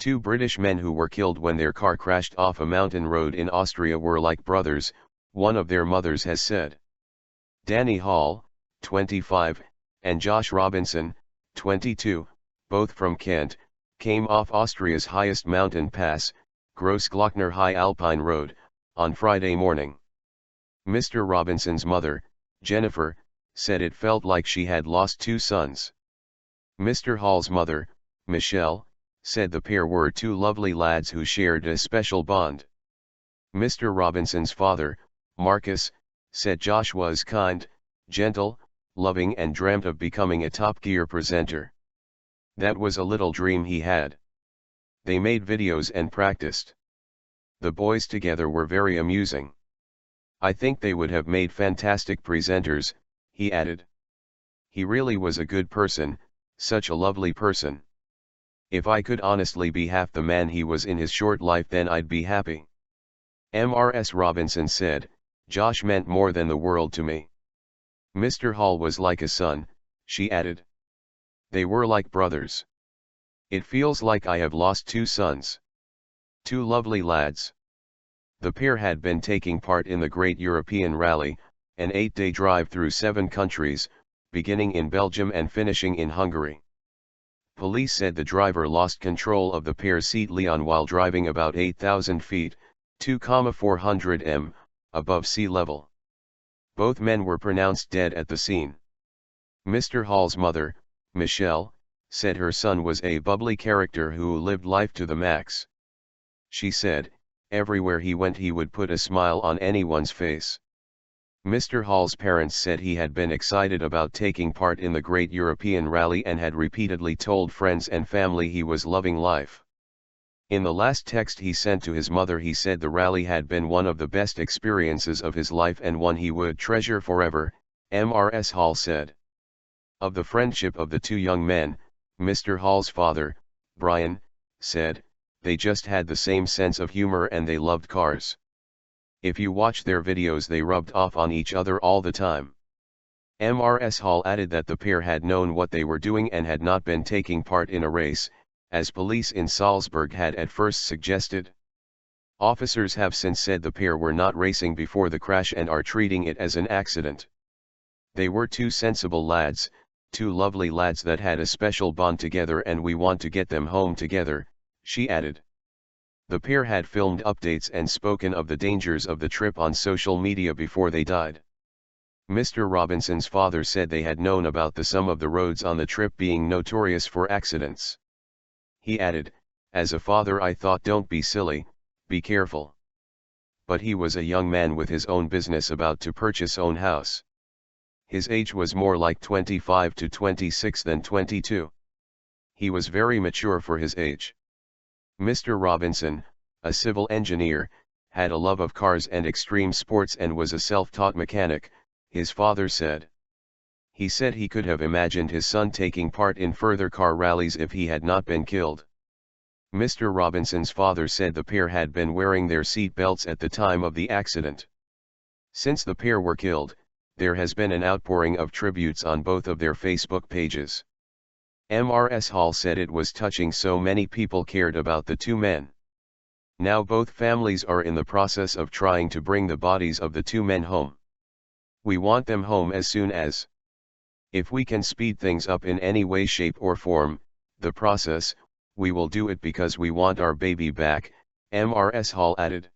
Two British men who were killed when their car crashed off a mountain road in Austria were like brothers, one of their mothers has said. Danny Hall, 25, and Josh Robinson, 22, both from Kent, came off Austria's highest mountain pass, Grossglockner High Alpine Road, on Friday morning. Mr. Robinson's mother, Jennifer, said it felt like she had lost two sons. Mr. Hall's mother, Michelle, said the pair were two lovely lads who shared a special bond. Mr. Robinson's father, Marcus, said Josh was kind, gentle, loving and dreamt of becoming a Top Gear presenter. That was a little dream he had. They made videos and practiced. The boys together were very amusing. I think they would have made fantastic presenters, he added. He really was a good person, such a lovely person. If I could honestly be half the man he was in his short life, then I'd be happy. Mrs. Robinson said, Josh meant more than the world to me. Mr. Hall was like a son, she added. They were like brothers. It feels like I have lost two sons. Two lovely lads. The pair had been taking part in the Great European Rally, an 8-day drive through 7 countries, beginning in Belgium and finishing in Hungary. Police said the driver lost control of the pair's seat Leon while driving about 8,000 feet, 2,400 m, above sea level. Both men were pronounced dead at the scene. Mr. Hall's mother, Michelle, said her son was a bubbly character who lived life to the max. She said, everywhere he went he would put a smile on anyone's face. Mr. Hall's parents said he had been excited about taking part in the Great European Rally and had repeatedly told friends and family he was loving life. In the last text he sent to his mother he said the rally had been one of the best experiences of his life and one he would treasure forever, Mrs. Hall said. Of the friendship of the two young men, Mr. Hall's father, Brian, said, they just had the same sense of humor and they loved cars. If you watch their videos they rubbed off on each other all the time. Mrs. Hall added that the pair had known what they were doing and had not been taking part in a race, as police in Salzburg had at first suggested. Officers have since said the pair were not racing before the crash and are treating it as an accident. They were two sensible lads, two lovely lads that had a special bond together and we want to get them home together, she added. The pair had filmed updates and spoken of the dangers of the trip on social media before they died. Mr. Robinson's father said they had known about some of the roads on the trip being notorious for accidents. He added, as a father I thought don't be silly, be careful. But he was a young man with his own business about to purchase own house. His age was more like 25 to 26 than 22. He was very mature for his age. Mr. Robinson, a civil engineer, had a love of cars and extreme sports and was a self-taught mechanic, his father said. He said he could have imagined his son taking part in further car rallies if he had not been killed. Mr. Robinson's father said the pair had been wearing their seat belts at the time of the accident. Since the pair were killed, there has been an outpouring of tributes on both of their Facebook pages. Mrs. Hall said it was touching so many people cared about the two men. Now both families are in the process of trying to bring the bodies of the two men home. We want them home as soon as. If we can speed things up in any way, shape or form, the process, we will do it because we want our baby back, Mrs. Hall added.